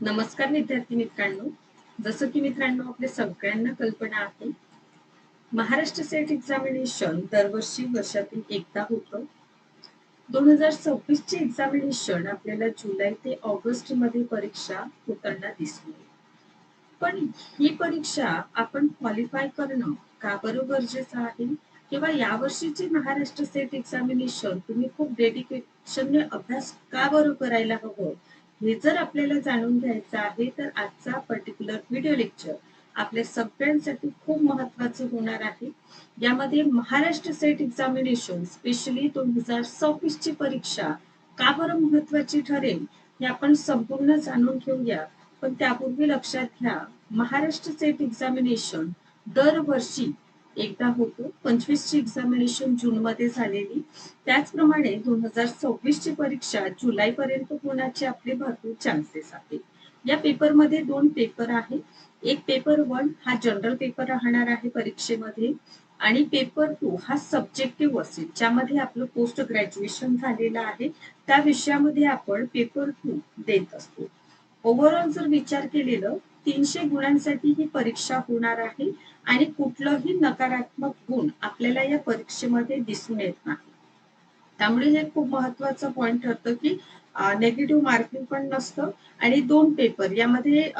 नमस्कार विद्यार्थी मित्रांनो. जसं की मित्रांनो आपल्या सगळ्यांना कल्पना आहे, महाराष्ट्र सेट एक्झामिनेशन दरवर्षी वर्षातून एकदा होतं. 2026 ची एक्झामिनेशन आपल्याला जुलै ते ऑगस्ट मध्ये परीक्षा होताना दिसली. पण ही परीक्षा आपण क्वालिफाय करणं का बरं गरजेचं आहे? किंवा यावर्षीची महाराष्ट्र सेट एक्झामिनेशन तुम्ही खूप डेडिकेशनने अभ्यास का बरं करायला हवं? हे जर आपल्याला जाणून घ्यायचं आहे तर आजचा पर्टिक्युलर व्हिडिओ लेक्चर आपल्या सगळ्यांसाठी खूप महत्वाचं होणार आहे. यामध्ये महाराष्ट्र सेट एक्झामिनेशन स्पेशली 2026 ची परीक्षा का बरं महत्वाची ठरेल हे आपण संपूर्ण जाणून घेऊया. पण त्यापूर्वी लक्षात घ्या, महाराष्ट्र सेट एक्झामिनेशन दरवर्षी एकदा होतो. 25 ची एक्झामिनेशन जून मध्ये झालेली, त्याचप्रमाणे 2026 ची परीक्षा जुलै पर्यंत होण्याचे आपले भरपूर चान्सेस आहेत. या पेपरमध्ये दोन पेपर आहेत. एक पेपर 1 हा जनरल पेपर राहणार आहे परीक्षेमध्ये आणि पेपर 2 हा सब्जेक्टिव्ह असेल, ज्यामध्ये आपलं पोस्ट ग्रॅज्युएशन झालेलं आहे. त्या विषयामध्ये आपण पेपर 2 देत असतो. ओव्हरऑल जर विचार केलेलं 300 गुणांसाठी ही परीक्षा होणार आहे आणि कुठलंही नकारात्मक गुण आपल्याला या परीक्षेमध्ये दिसून येत नाही. त्यामुळे हे खूप महत्वाचं पॉइंट ठरतं की नेगेटिव्ह मार्किंग पण नसतं आणि दोन पेपर यामध्ये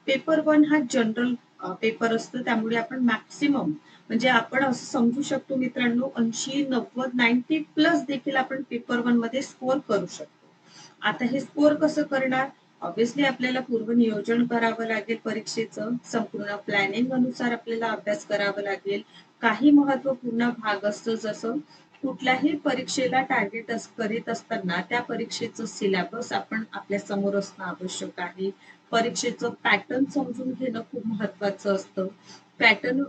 पेपर 1 हा जनरल पेपर असतो. त्यामुळे आपण मॅक्सिमम म्हणजे आपण असं समजू शकतो मित्रांनो 80, 90, 90 प्लस देखील आपण पेपर 1 मध्ये स्कोर करू शकतो. आता हे स्कोर कसं करणार? ऑब्व्हियसली आपल्याला पूर्व नियोजन करावं लागेल परीक्षेचं. संपूर्ण प्लॅनिंग अनुसार आपल्याला अभ्यास करावा लागेल. काही महत्वपूर्ण भाग असतो, जसं कुठल्याही परीक्षेला टार्गेट करीत असताना त्या परीक्षेचं सिलेबस आपण आपल्या समोर असणं आवश्यक आहे. परीक्षेचं पॅटर्न समजून घेणं खूप महत्वाचं असतं. पॅटर्न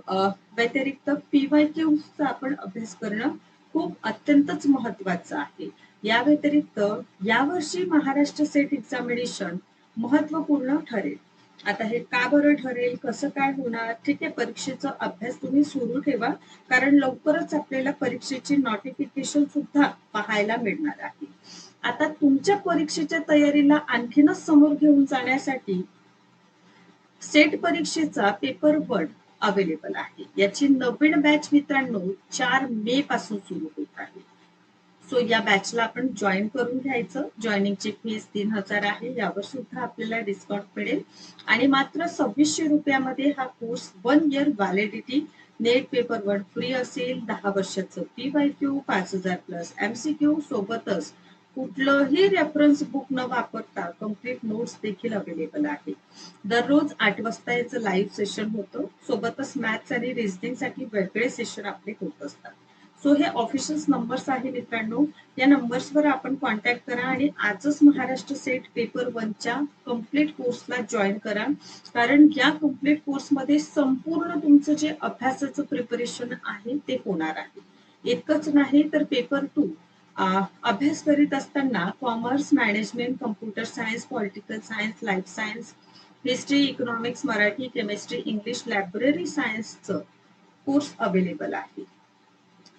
व्यतिरिक्त पीवायक्यूचा आपण अभ्यास करणं खूप अत्यंतच महत्वाचं आहे. या व्यतिरिक्त यावर्षी महाराष्ट्र सेट एक्झामिनेशन महत्वपूर्ण ठरेल. आता हे का बरं ठरेल, कसं काय होणार? ठीक आहे, परीक्षेचा अभ्यास तुम्ही सुरू ठेवा, कारण लवकरच आपल्याला परीक्षेची नोटिफिकेशन सुद्धा पाहायला मिळणार आहे. आता तुमच्या परीक्षेच्या तयारीला आणखीनच समोर घेऊन जाण्यासाठी सेट परीक्षेचा पेपर 1 अवेलेबल आहे. याची नवीन बॅच मित्रांनो 4 मे पासून सुरू होत आहे. सो या बॅचला आपण जॉईन करून घ्यायचं. जॉईनिंगची फीस 3000 आहे. यावर सुद्धा आपल्याला डिस्काउंट मिळेल आणि मात्र 2600 रुपयामध्ये हा course 1 year validity, net paper 1 free असेल, 10 वर्षाचं पीवायक्यू, 5000 प्लस एमसीक्यू, सोबतच कुठलंही रेफरन्स बुक न वापरता कम्प्लीट नोट्स देखील अवेलेबल आहे. दररोज 8 वाजता याचं लाईव्ह सेशन होतं. सोबतच मॅथ्स आणि रिझनिंग साठी वेगळे सेशन आपले होत असतात. सो हे ऑफिशियल नंबर्स आहे मित्रांनो. या नंबर्सवर आपण कॉन्टॅक्ट करा आणि आजच महाराष्ट्र सेट पेपर 1 च्या कम्प्लीट कोर्सला जॉईन करा. कारण या कम्प्लीट कोर्समध्ये संपूर्ण तुमचं जे अभ्यासाचं प्रिपरेशन आहे ते होणार आहे. इतकंच नाही तर पेपर 2 अभ्यास करीत असताना commerce, management, computer science, political science, life science, history, economics, Marathi, chemistry, English, library सायन्सचं कोर्स अवेलेबल आहे.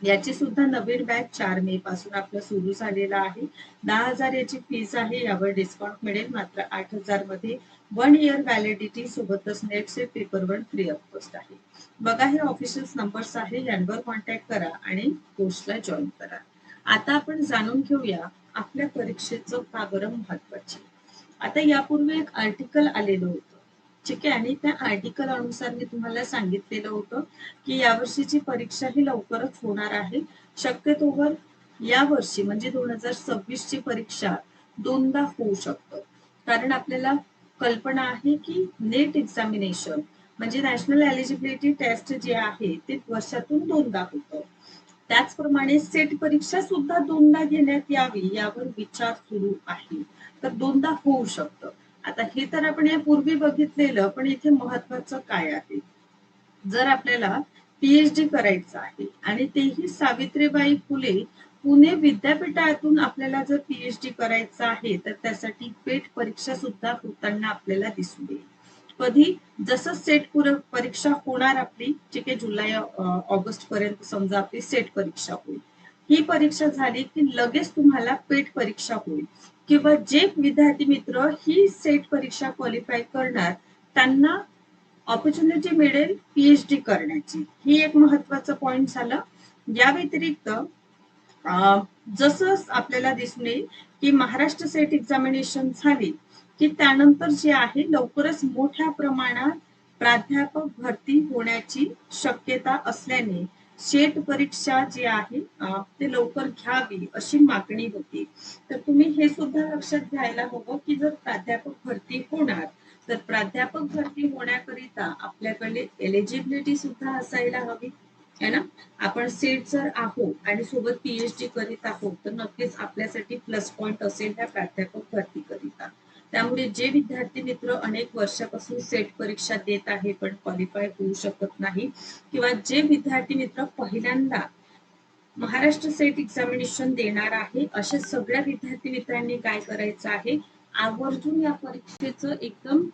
याची सुद्धा नवीन बॅच 4 मे पासून आपलं सुरू झालेला आहे. 10,000 याची फीस आहे. यावर डिस्काउंट मिळेल. मात्र 8,000 मध्ये 1 इयर व्हॅलिडिटी सोबतच नेटचे पेपर 1 फ्री ऑफ कॉस्ट आहे. बघा, हे ऑफिशियल नंबर्स आहे. यांवर कॉन्टॅक्ट करा आणि कोर्सला जॉईन करा. आता आपण जाणून घेऊया आपल्या परीक्षेचं का बरं महत्वाचे. आता यापूर्वी एक आर्टिकल आलेलं होतं, ठीक आहे, आणि त्या आर्टिकल अनुसार मी तुम्हाला सांगितलेलं होतं की यावर्षीची परीक्षा ही लवकरच होणार आहे. शक्यतोवर यावर्षी म्हणजे 2026 ची परीक्षा दोनदा होऊ शकतं. कारण आपल्याला कल्पना आहे की नेट एक्झामिनेशन म्हणजे नॅशनल एलिजिबिलिटी टेस्ट जे आहे ते वर्षातून दोनदा होतं. त्याचप्रमाणे सेट परीक्षा सुद्धा दोनदा घेण्यात यावी यावर विचार सुरू आहे. तर दोनदा होऊ शकतं. आता हे तर आपण यापूर्वी बघितलेलं, पण इथे महत्वाचं काय आहे, जर आपल्याला पीएचडी करायचं आहे आणि तेही सावित्रीबाई फुले पुणे विद्यापीठातून आपल्याला जर पीएचडी करायचं आहे तर त्यासाठी पेट परीक्षा सुद्धा होताना आपल्याला दिसून येईल. कधी? जसं सेट परीक्षा होणार आपली, ठीक आहे, जुलै ऑगस्ट पर्यंत समजा आपली सेट परीक्षा होईल. ही परीक्षा झाली की लगेच तुम्हाला पेट परीक्षा होईल. किंवा जे विद्यार्थी मित्र ही सेट परीक्षा क्वालिफाय करणार त्यांना ऑपॉर्च्युनिटी मिळेल पीएचडी करण्याची. ही एक महत्वाचा पॉइंट झाला. या व्यतिरिक्त जसं आपल्याला दिसून येईल की महाराष्ट्र सेट एक्झामिनेशन झाली की त्यानंतर जे आहे लवकरच मोठ्या प्रमाणात प्राध्यापक भरती होण्याची शक्यता असल्याने सेट परीक्षा जी आहे ते लवकर घ्यावी अशी मागणी होती. तर तुम्ही हे सुद्धा लक्षात घ्यायला हवं की जर प्राध्यापक भरती होणार तर प्राध्यापक भरती होण्याकरिता आपल्याकडे एलिजिबिलिटी सुद्धा असायला हवी है ना. आपण सेट जर आहोत आणि सोबत पीएचडी करीत आहोत तर नक्कीच आपल्यासाठी प्लस पॉइंट असेल त्या प्राध्यापक भरती करिता. त्यामुळे जे विद्यार्थी मित्र अनेक वर्षापासून सेट परीक्षा देत आहे पण क्वालिफाय होऊ शकत नाही किंवा जे विद्यार्थी मित्र पहिल्यांदा महाराष्ट्र सेट एक्झामिनेशन देणार आहे अशा सगळ्या विद्यार्थी मित्रांनी काय करायचं आहे, आवर्जून या परीक्षेचं एकदम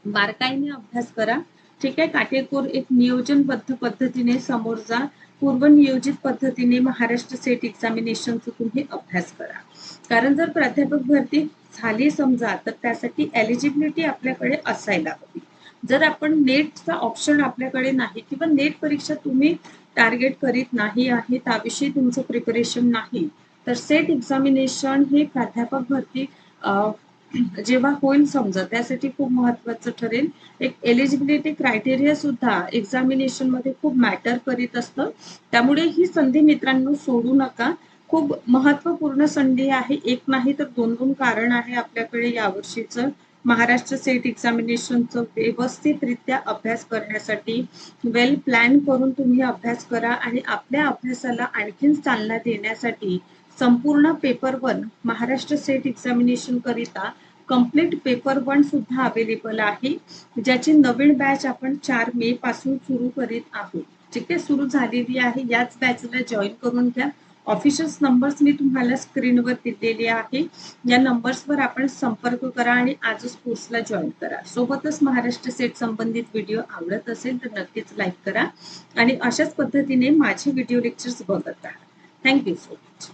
बारकाईने अभ्यास करा. ठीक आहे. काटेकोर एक नियोजनबद्ध पद्धतीने समोर जा. पूर्वनियोजित पद्धतीने महाराष्ट्र सेट एक्झामिनेशनचा तुम्ही अभ्यास करा. कारण जर प्राध्यापक भरती झाली समजा तर त्यासाठी एलिजिबिलिटी आपल्याकडे असायला हवी. जर आपण नेटचा ऑप्शन आपल्याकडे नाही किंवा नेट परीक्षा तुम्ही टार्गेट करीत नाही आहे त्याविषयी तुमचं प्रिपरेशन नाही तर सेट एक्झामिनेशन हे प्राध्यापक भरती जेव्हा होईल समजा त्यासाठी खूप महत्वाचं ठरेल. एक एलिजिबिलिटी क्रायटेरिया सुद्धा एक्झामिनेशन मध्ये खूप मॅटर करीत असतं. त्यामुळे ही संधी मित्रांनो सोडू नका. खूप महत्वपूर्ण संधी आहे. एक नाही तर दोन दोन कारण आहे आपल्याकडे यावर्षीचं महाराष्ट्र सेट एक्झामिनेशनचं व्यवस्थितरित्या अभ्यास करण्यासाठी. वेल प्लॅन करून तुम्ही अभ्यास करा आणि आपल्या अभ्यासाला आणखीन चालना देण्यासाठी संपूर्ण पेपर 1 महाराष्ट्र सेट एक्झामिनेशन करिता कंप्लीट पेपर 1 सुद्धा अवेलेबल आहे ज्याची नवीन बॅच आपण 4 मे पासून सुरू करीत आहोत. ठीक आहे. सुरू झालेली आहे. याच बॅचला जॉईन करून घ्या. ऑफिशियल नंबर्स मी तुम्हाला स्क्रीनवर दिलेले आहे. या नंबर्सवर आपण संपर्क करा आणि आजच कोर्सला जॉईन करा. सोबतच महाराष्ट्र सेट संबंधित व्हिडिओ आवडत असेल तर नक्कीच लाईक करा आणि अशाच पद्धतीने माझे व्हिडिओ लेक्चर्स बघत राहा. Thank you so much.